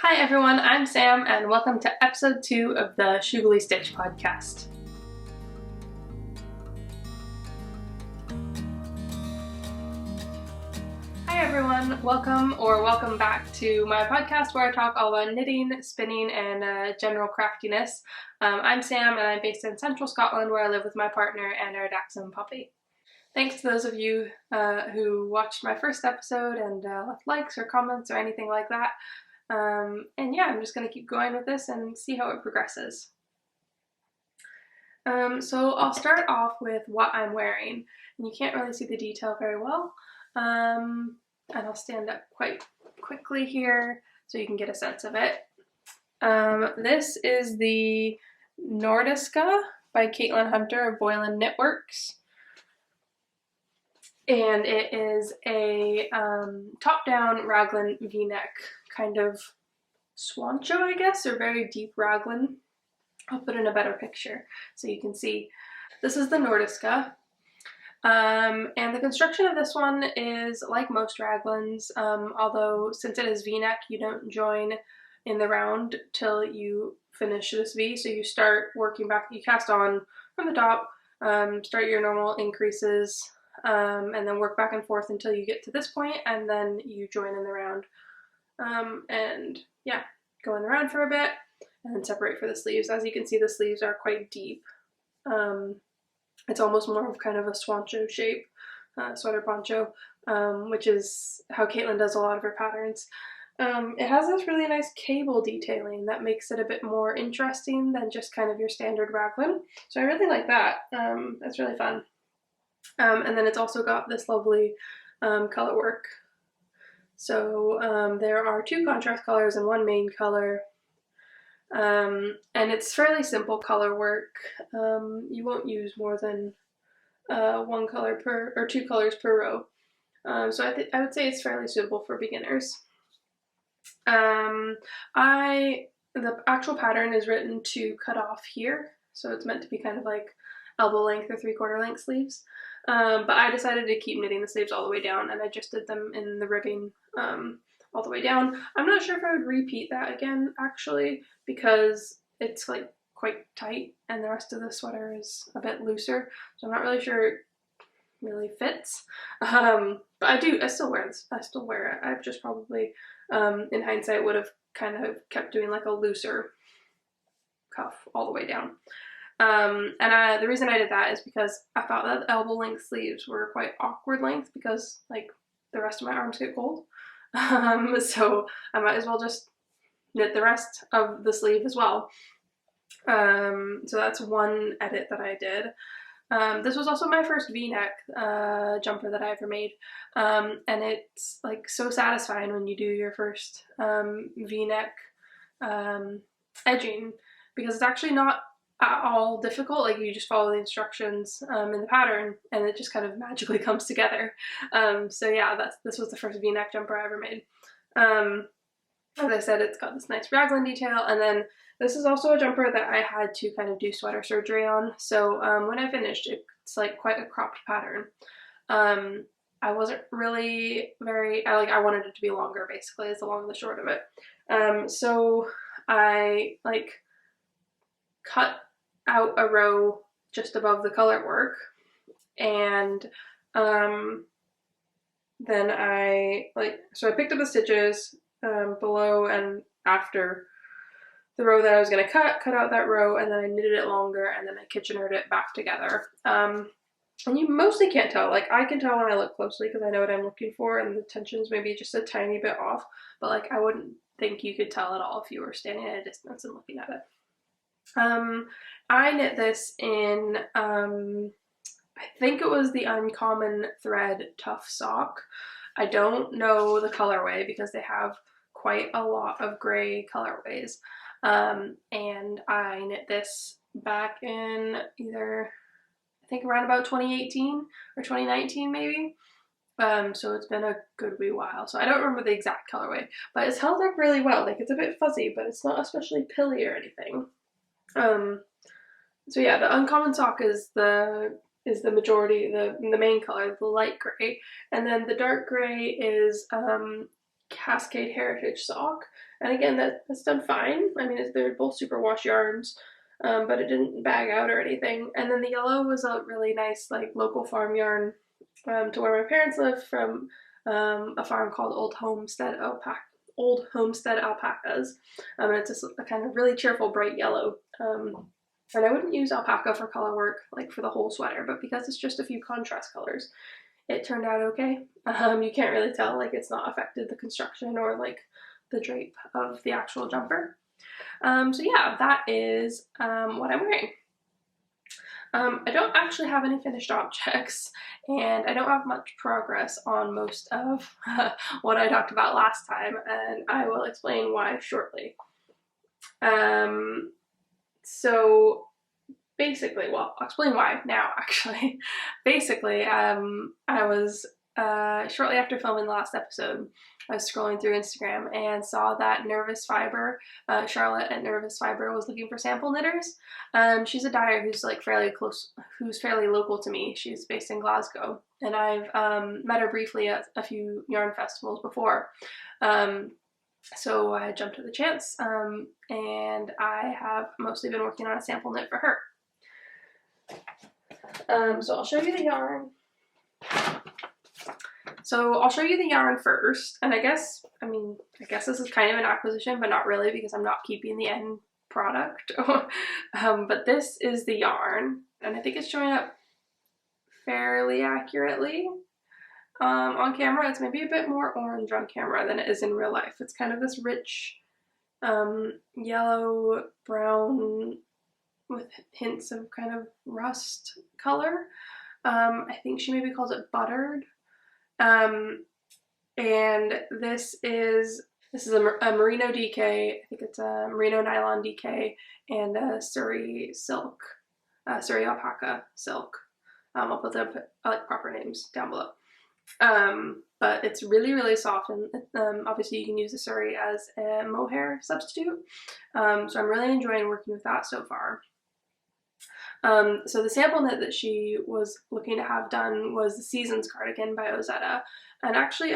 Hi everyone, I'm Sam and welcome to episode 2 of the Shoogly Stitch podcast. Hi everyone, welcome back to my podcast where I talk all about knitting, spinning, and general craftiness. I'm Sam and I'm based in central Scotland where I live with my partner and our dachshund puppy. Thanks to those of you who watched my first episode and left likes or comments or anything like that. And yeah, I'm just going to keep going with this and see how it progresses. So I'll start off with what I'm wearing. And you can't really see the detail very well. And I'll stand up quite quickly here so you can get a sense of it. This is the Nordiska by Caitlin Hunter of Boylan Knitworks. And it is a top-down raglan v-neck kind of swancho, I guess, or very deep raglan. I'll put in a better picture so you can see. This is the Nordiska. And the construction of this one is like most raglans, although since it is v-neck, you don't join in the round till you finish this V. So you start working back, you cast on from the top, start your normal increases, and then work back and forth until you get to this point, and then you join in the round. And yeah, go in the round for a bit, and then separate for the sleeves. As you can see, the sleeves are quite deep. It's almost more of kind of a swancho shape, sweater poncho, which is how Caitlin does a lot of her patterns. It has this really nice cable detailing that makes it a bit more interesting than just kind of your standard raglan. So I really like that. That's really fun. And then it's also got this lovely color work. So there are 2 contrast colors and 1 main color. And it's fairly simple color work. You won't use more than 1 color per, or 2 colors per row. So I would say it's fairly suitable for beginners. The actual pattern is written to cut off here, so it's meant to be kind of like elbow length or 3/4 length sleeves. But I decided to keep knitting the sleeves all the way down, and I just did them in the ribbing all the way down. I'm not sure if I would repeat that again, actually, because it's like quite tight and the rest of the sweater is a bit looser, so I'm not really sure it really fits. But I still wear it. I've just probably, in hindsight, would have kind of kept doing like a looser cuff all the way down. And the reason I did that is because I thought that elbow length sleeves were quite awkward length because like the rest of my arms get cold. So I might as well just knit the rest of the sleeve as well. So that's one edit that I did. This was also my first v-neck jumper that I ever made. And it's like so satisfying when you do your first v-neck edging, because it's actually not at all difficult. Like you just follow the instructions in the pattern and it just kind of magically comes together. So yeah, this was the first v-neck jumper I ever made. As I said, it's got this nice raglan detail, and then this is also a jumper that I had to kind of do sweater surgery on. So when I finished, it's like quite a cropped pattern. I wasn't really I wanted it to be longer, basically, is the long and the short of it. So I like cut out a row just above the color work, and then I picked up the stitches below and after the row that I was going to cut out that row, and then I knitted it longer, and then I kitchenered it back together. And you mostly can't tell. Like, I can tell when I look closely because I know what I'm looking for, and the tension's maybe just a tiny bit off, but like I wouldn't think you could tell at all if you were standing at a distance and looking at it. I knit this in, I think it was the Uncommon Thread Tough Sock. I don't know the colorway because they have quite a lot of gray colorways. And I knit this back in either, I think around about 2018 or 2019 maybe. So it's been a good wee while. So I don't remember the exact colorway, but it's held up really well. Like, it's a bit fuzzy, but it's not especially pilly or anything. So yeah, the Uncommon Sock is the majority, the main color, the light gray, and then the dark gray is Cascade Heritage Sock, And again, that's done fine. I mean, they're both superwash yarns, but it didn't bag out or anything. And then the yellow was a really nice, like, local farm yarn to where my parents live, from a farm called Old Homestead Alpacas. And it's just a kind of really cheerful, bright yellow. And I wouldn't use alpaca for color work, like for the whole sweater, but because it's just a few contrast colors, it turned out okay. You can't really tell, like, it's not affected the construction or like the drape of the actual jumper. So yeah, that is what I'm wearing. I don't actually have any finished objects, and I don't have much progress on most of what I talked about last time, and I will explain why shortly. So basically, well, I'll explain why now, actually. Basically, I was, shortly after filming the last episode, I was scrolling through Instagram and saw that Nervous Fiber, Charlotte at Nervous Fiber, was looking for sample knitters. She's a dyer who's like who's fairly local to me. She's based in Glasgow, and I've met her briefly at a few yarn festivals before. So I jumped at the chance, and I have mostly been working on a sample knit for her. So I'll show you the yarn. So I'll show you the yarn first, and I guess this is kind of an acquisition, but not really, because I'm not keeping the end product. But this is the yarn, and I think it's showing up fairly accurately. On camera, it's maybe a bit more orange on camera than it is in real life. It's kind of this rich yellow, brown, with hints of kind of rust color. I think she maybe calls it buttered. And this is a merino DK. I think it's a merino nylon DK and a Surrey silk, Surrey alpaca silk. I'll put the proper names down below. But it's really, really soft, and obviously you can use the Surrey as a mohair substitute. So I'm really enjoying working with that so far. So the sample knit that she was looking to have done was the Seasons cardigan by Ozetta. And actually,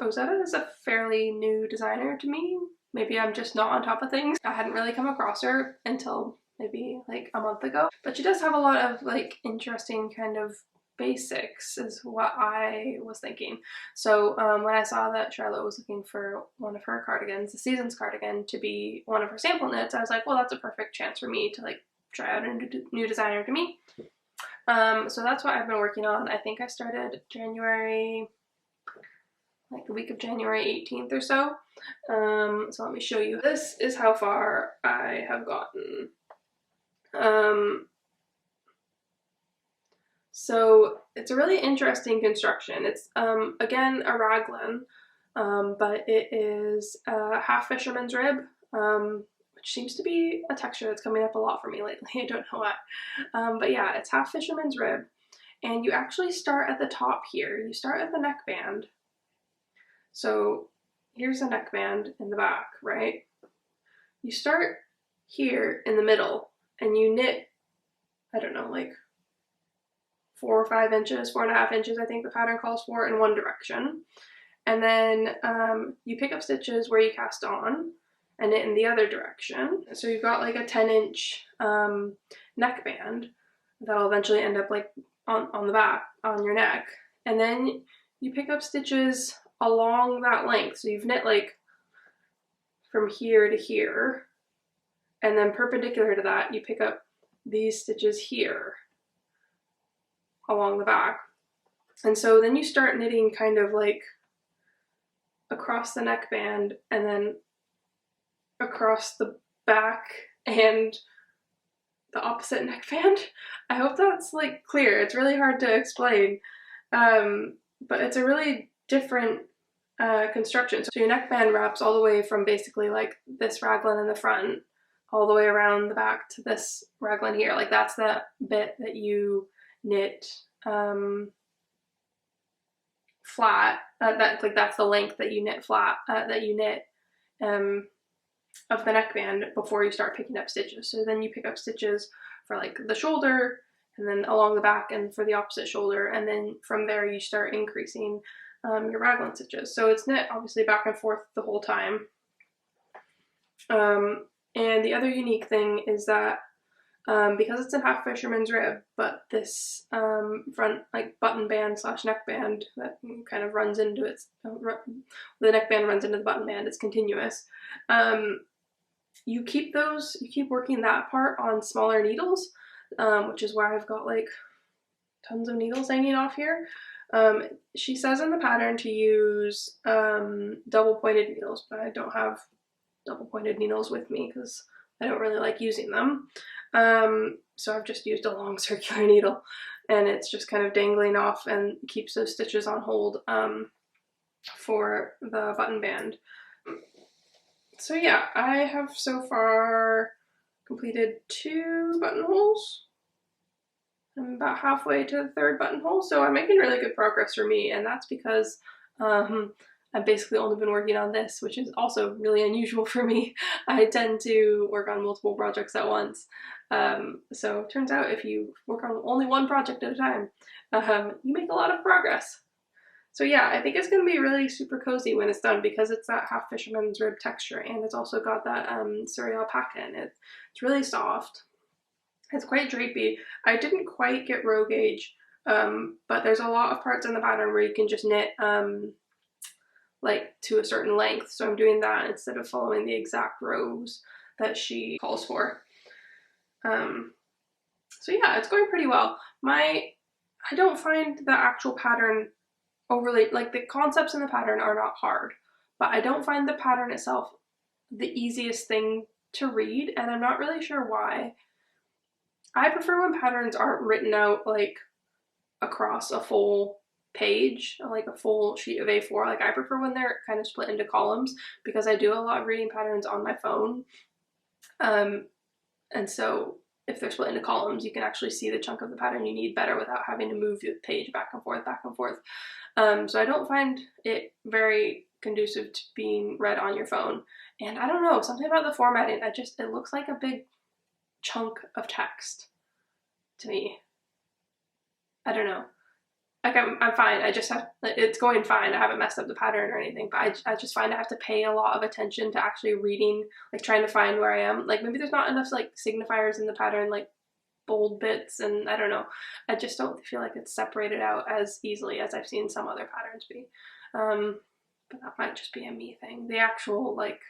Ozetta is a fairly new designer to me. Maybe I'm just not on top of things. I hadn't really come across her until maybe like a month ago. But she does have a lot of like interesting kind of basics, is what I was thinking. So when I saw that Charlotte was looking for one of her cardigans, the Seasons cardigan, to be one of her sample knits, I was like, well, that's a perfect chance for me to like try out a new designer to me. So that's what I've been working on. I think I started January, like the week of January 18th or so. So let me show you. This is how far I have gotten. So it's a really interesting construction. It's again a raglan, but it is a half fisherman's rib, which seems to be a texture that's coming up a lot for me lately. I don't know why. But yeah, it's half fisherman's rib, and you actually start at the top here. You start at the neckband. So here's the neckband in the back, right? You start here in the middle, and you knit, I don't know, like 4 or 5 inches, 4.5 inches, I think the pattern calls for, in one direction. And then you pick up stitches where you cast on and knit in the other direction. So you've got like a 10-inch neckband that'll eventually end up like on the back, on your neck. And then you pick up stitches along that length. So you've knit like from here to here, and then perpendicular to that, you pick up these stitches here along the back. And so then you start knitting kind of like across the neckband and then across the back and the opposite neckband. I hope that's like clear. It's really hard to explain, but it's a really different construction. So your neckband wraps all the way from basically like this raglan in the front all the way around the back to this raglan here. Like that's the bit that you knit flat. That's the length that you knit flat, of the neckband before you start picking up stitches. So then you pick up stitches for like the shoulder, and then along the back, and for the opposite shoulder, and then from there you start increasing your raglan stitches. So it's knit obviously back and forth the whole time. And the other unique thing is that because it's a half fisherman's rib, but this front like button band slash neckband that kind of runs into its, the neckband runs into the button band, it's continuous. You keep working that part on smaller needles, which is why I've got like tons of needles hanging off here. She says in the pattern to use double pointed needles, but I don't have double pointed needles with me because I don't really like using them. So I've just used a long circular needle, and it's just kind of dangling off and keeps those stitches on hold for the button band. So yeah, I have so far completed 2 buttonholes. I'm about halfway to the 3rd buttonhole, so I'm making really good progress for me, and that's because I've basically only been working on this, which is also really unusual for me. I tend to work on multiple projects at once. So it turns out if you work on only one project at a time, you make a lot of progress. So yeah, I think it's going to be really super cozy when it's done because it's that half fisherman's rib texture, and it's also got that suri alpaca in it. It's really soft. It's quite drapey. I didn't quite get row gauge, but there's a lot of parts in the pattern where you can just knit like to a certain length. So I'm doing that instead of following the exact rows that she calls for. So yeah, it's going pretty well. I don't find the actual pattern overly, like the concepts in the pattern are not hard, but I don't find the pattern itself the easiest thing to read, and I'm not really sure why. I prefer when patterns aren't written out like across a full page, like a full sheet of A4. Like I prefer when they're kind of split into columns because I do a lot of reading patterns on my phone. And so if they're split into columns, you can actually see the chunk of the pattern you need better without having to move the page back and forth, back and forth. So I don't find it very conducive to being read on your phone. And I don't know, something about the formatting, it looks like a big chunk of text to me. I don't know. Like I'm fine. It's going fine. I haven't messed up the pattern or anything, but I just find I have to pay a lot of attention to actually reading, like trying to find where I am. Like maybe there's not enough like signifiers in the pattern, like bold bits, and I don't know. I just don't feel like it's separated out as easily as I've seen some other patterns be. But that might just be a me thing. The actual like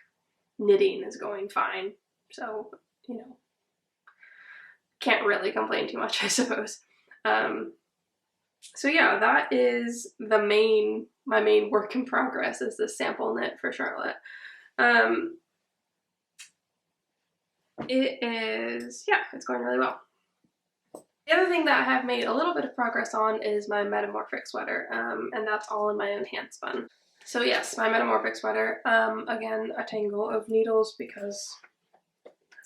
knitting is going fine. So, you know, can't really complain too much, I suppose. So yeah, that is my main work in progress is this sample knit for Charlotte. It's going really well. The other thing that I have made a little bit of progress on is my Metamorphic Sweater, and that's all in my own hand spun. So yes, my Metamorphic Sweater, again, a tangle of needles because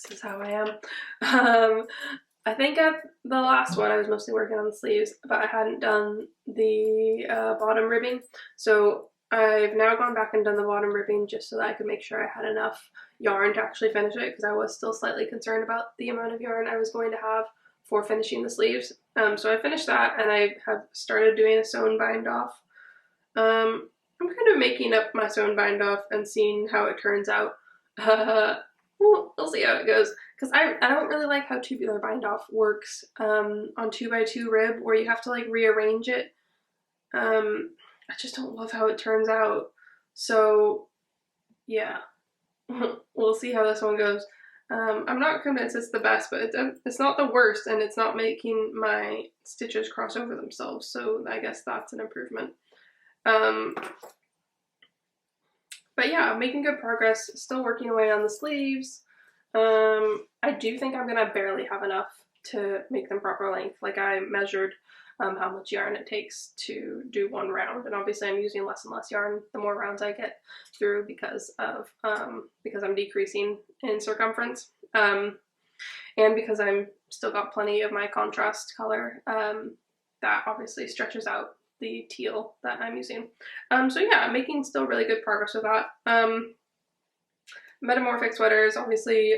this is how I am. I think at the last one I was mostly working on the sleeves, but I hadn't done the bottom ribbing. So I've now gone back and done the bottom ribbing just so that I could make sure I had enough yarn to actually finish it, because I was still slightly concerned about the amount of yarn I was going to have for finishing the sleeves. So I finished that, and I have started doing a sewn bind off. I'm kind of making up my sewn bind off and seeing how it turns out. We'll see how it goes, because I don't really like how tubular bind off works on 2x2 rib, where you have to like rearrange it. I just don't love how it turns out. So yeah, we'll see how this one goes. I'm not convinced it's the best, but it's not the worst, and it's not making my stitches cross over themselves, so I guess that's an improvement. But yeah, I'm making good progress, still working away on the sleeves. I do think I'm gonna barely have enough to make them proper length. Like I measured how much yarn it takes to do one round, and obviously I'm using less and less yarn the more rounds I get through because I'm decreasing in circumference, and because I'm still got plenty of my contrast color that obviously stretches out the teal that I'm using. So yeah, I'm making still really good progress with that. Metamorphic Sweater is obviously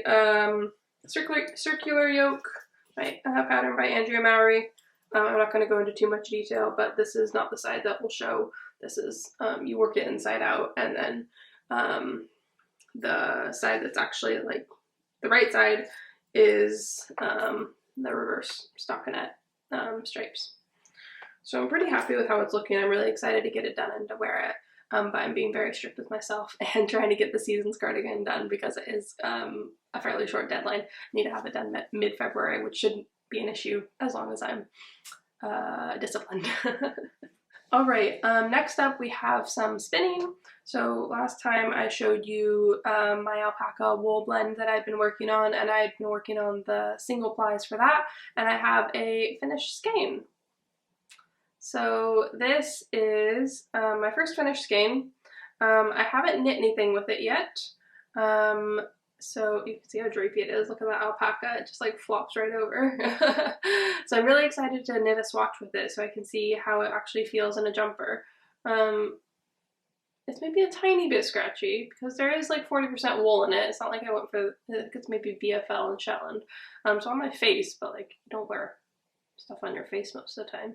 circular yoke, right? Pattern by Andrea Mowry. I'm not going to go into too much detail, but this is not the side that will show. This is, you work it inside out, and then the side that's actually like the right side is the reverse stockinette stripes. So I'm pretty happy with how it's looking. I'm really excited to get it done and to wear it. But I'm being very strict with myself and trying to get the season's cardigan done because it is a fairly short deadline. I need to have it done mid-February, which shouldn't be an issue as long as I'm disciplined. All right, next up we have some spinning. So last time I showed you my alpaca wool blend that I've been working on, and I've been working on the single plies for that, and I have a finished skein. So this is my first finished skein. I haven't knit anything with it yet. So you can see how drapey it is. Look at that alpaca, it just like flops right over. So I'm really excited to knit a swatch with it so I can see how it actually feels in a jumper. It's maybe a tiny bit scratchy because there is like 40% wool in it. It's not like I went for, it's maybe BFL and Shetland. So on my face, but like you don't wear stuff on your face most of the time.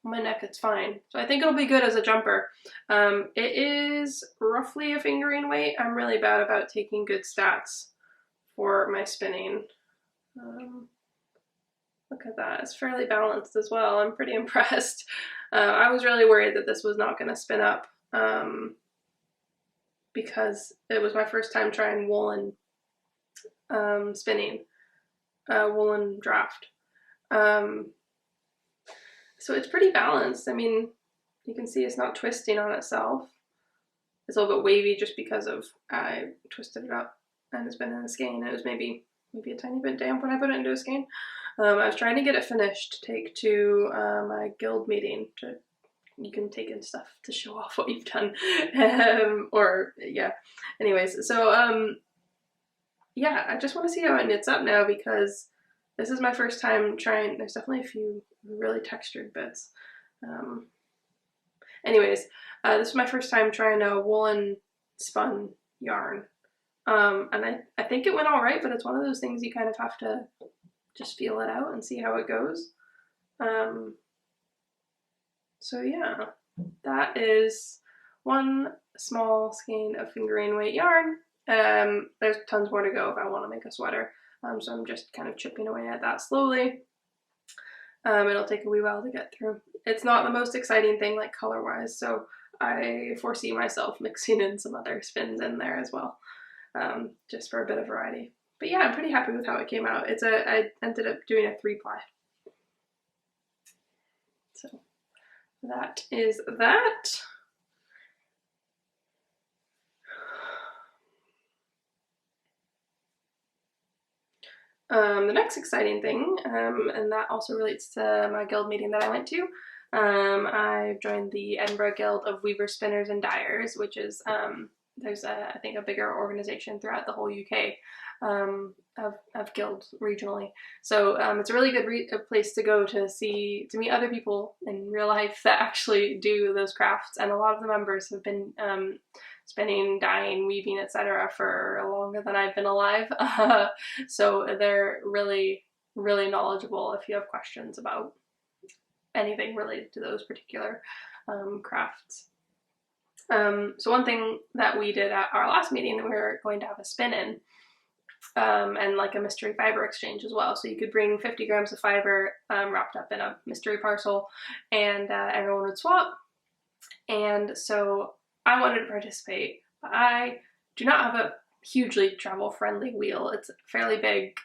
My neck, it's fine. So I think it'll be good as a jumper. It is roughly a fingering weight. I'm really bad about taking good stats for my spinning. Look at that, it's fairly balanced as well. I'm pretty impressed. I was really worried that this was not going to spin up because it was my first time trying woolen spinning, woolen draft. So it's pretty balanced. I mean, you can see it's not twisting on itself. It's a little bit wavy just because of I twisted it up and it's been in the skein. It was maybe a tiny bit damp when I put it into a skein. I was trying to get it finished to take to my guild meeting. You can take in stuff to show off what you've done. Or yeah. Anyways, so yeah, I just want to see how it knits up now because this is my first time trying. There's definitely a few really textured bits. Anyways, this is my first time trying a woolen spun yarn. And I think it went all right, but it's one of those things you kind of have to just feel it out and see how it goes. So yeah, that is one small skein of fingering weight yarn. There's tons more to go if I want to make a sweater. So I'm just kind of chipping away at that slowly. It'll take a wee while to get through. It's not the most exciting thing like color-wise, so I foresee myself mixing in some other spins in there as well, just for a bit of variety. But yeah, I'm pretty happy with how it came out. I ended up doing a 3-ply. So that is that. The next exciting thing, and that also relates to my guild meeting that I went to, I've joined the Edinburgh Guild of Weavers, Spinners and Dyers, which is, there's I think a bigger organization throughout the whole UK of guilds regionally. So it's a really good place to go to meet other people in real life that actually do those crafts, and a lot of the members have been spinning, dyeing, weaving, etc. for longer than I've been alive. So they're really, really knowledgeable if you have questions about anything related to those particular crafts. So one thing that we did at our last meeting, we were going to have a spin-in and like a mystery fiber exchange as well. So you could bring 50 grams of fiber wrapped up in a mystery parcel, and everyone would swap. And so I wanted to participate, but I do not have a hugely travel-friendly wheel. It's a fairly big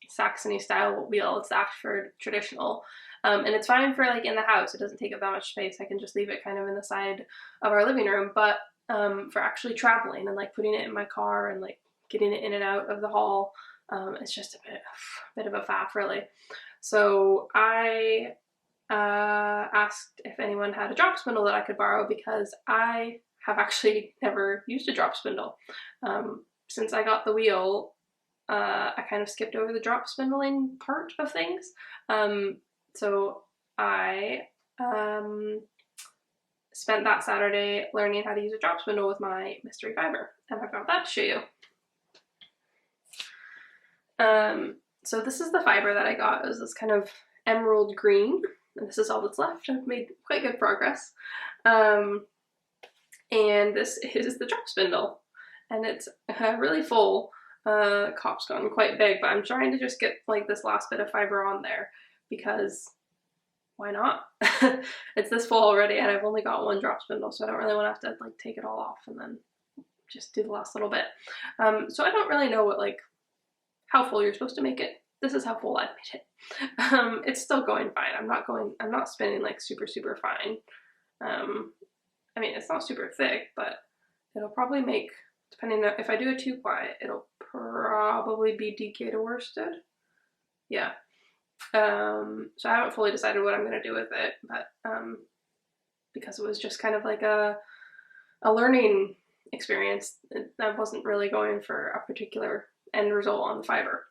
Saxony style wheel. It's the Ashford traditional. And it's fine for like in the house. It doesn't take up that much space. I can just leave it kind of in the side of our living room. But for actually traveling and like putting it in my car and like getting it in and out of the hall, it's just a bit of a faff really. So I asked if anyone had a drop spindle that I could borrow because I have actually never used a drop spindle. Since I got the wheel, I kind of skipped over the drop spindling part of things. So I spent that Saturday learning how to use a drop spindle with my mystery fiber, and I've got that to show you. So this is the fiber that I got. It was this kind of emerald green, and this is all that's left. I've made quite good progress. And this is the drop spindle. and it's really full. The cop's gotten quite big, but I'm trying to just get like this last bit of fiber on there because why not? It's this full already, and I've only got one drop spindle, so I don't really want to have to like take it all off and then just do the last little bit. So I don't really know what how full you're supposed to make it. This is how full I've made it. It's still going fine. I'm not spinning like super fine. I mean, it's not super thick, but it'll probably make, depending on if I do a 2-ply, it'll probably be DK to worsted. Yeah. So I haven't fully decided what I'm going to do with it, but because it was just kind of like a learning experience, I wasn't really going for a particular end result on the fiber.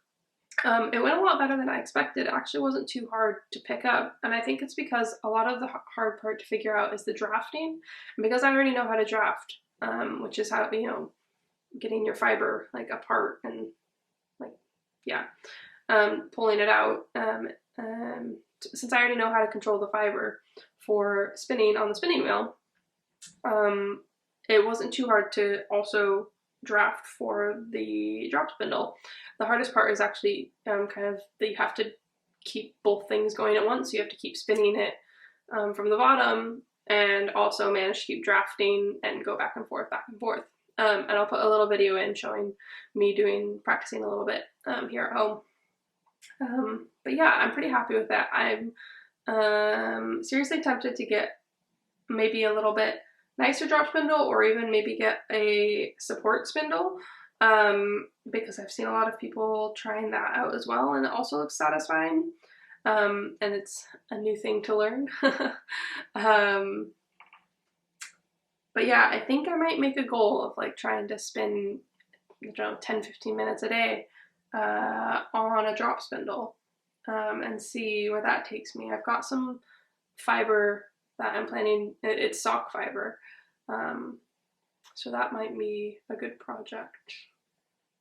It went a lot better than I expected. It actually wasn't too hard to pick up, and I think it's because a lot of the hard part to figure out is the drafting, and because I already know how to draft, which is how, you know, getting your fiber like apart and like, yeah, pulling it out. Since I already know how to control the fiber for spinning on the spinning wheel, it wasn't too hard to also draft for the drop spindle. The hardest part is actually kind of that you have to keep both things going at once. You have to keep spinning it from the bottom and also manage to keep drafting and go back and forth. And I'll put a little video in showing me practicing a little bit here at home. But yeah, I'm pretty happy with that. I'm seriously tempted to get maybe a little bit nicer drop spindle, or even maybe get a support spindle, because I've seen a lot of people trying that out as well, and it also looks satisfying, and it's a new thing to learn. But yeah, I think I might make a goal of like trying to spin, I don't know, 10-15 minutes a day on a drop spindle, and see where that takes me. I've got some fiber that I'm planning, it's sock fiber, so that might be a good project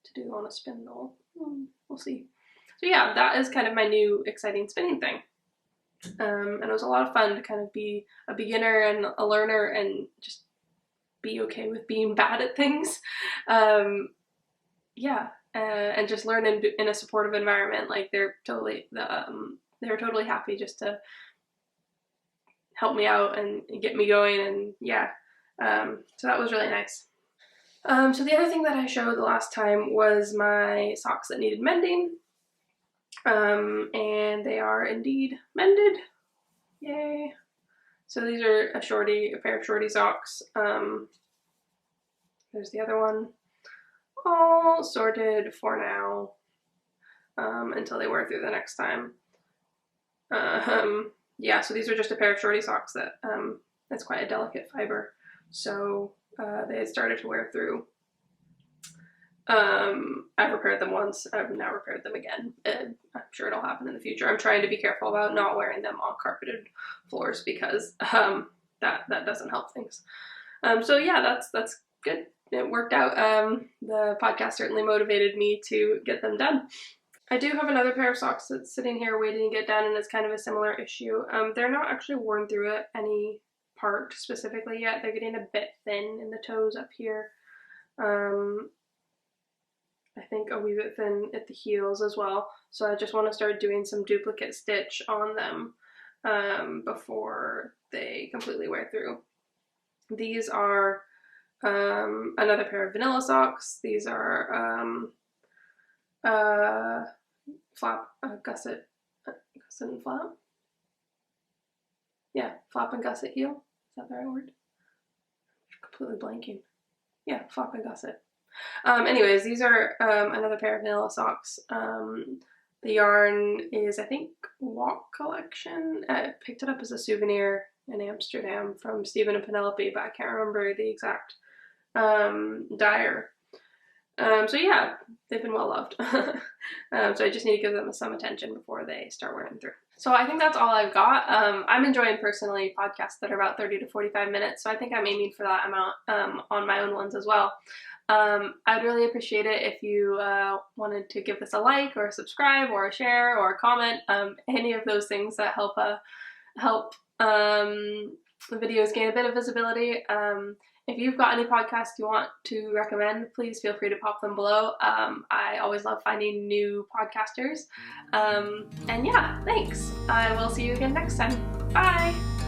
to do on a spindle. We'll see. So yeah, that is kind of my new exciting spinning thing, and it was a lot of fun to kind of be a beginner and a learner and just be okay with being bad at things. Yeah, and just learn in a supportive environment. Like they were totally happy just to help me out and get me going, and yeah, so that was really nice. So the other thing that I showed the last time was my socks that needed mending, and they are indeed mended. Yay! So these are a pair of shorty socks. There's the other one, all sorted for now, until they wear through the next time. Yeah, so these are just a pair of shorty socks that that's quite a delicate fiber, so they had started to wear through. I've repaired them once. I've now repaired them again, and I'm sure it'll happen in the future. I'm trying to be careful about not wearing them on carpeted floors because that doesn't help things. So yeah, that's good. It worked out. The podcast certainly motivated me to get them done. I do have another pair of socks that's sitting here waiting to get done, and it's kind of a similar issue. They're not actually worn through at any part specifically yet. They're getting a bit thin in the toes up here. I think a wee bit thin at the heels as well. So I just want to start doing some duplicate stitch on them before they completely wear through. These are another pair of vanilla socks. These are gusset and flap. Yeah, flap and gusset heel. Is that the right word? I'm completely blanking. Yeah, flap and gusset. Anyways, these are another pair of vanilla socks. The yarn is, I think, Walk Collection. I picked it up as a souvenir in Amsterdam from Stephen and Penelope, but I can't remember the exact dyer. So yeah, they've been well loved. So I just need to give them some attention before they start wearing through. So I think that's all I've got. I'm enjoying personally podcasts that are about 30 to 45 minutes, so I think I'm aiming for that amount on my own ones as well. I'd really appreciate it if you wanted to give this a like or a subscribe or a share or a comment, any of those things that help the videos gain a bit of visibility. If you've got any podcasts you want to recommend, please feel free to pop them below. I always love finding new podcasters. And yeah, thanks. I will see you again next time. Bye!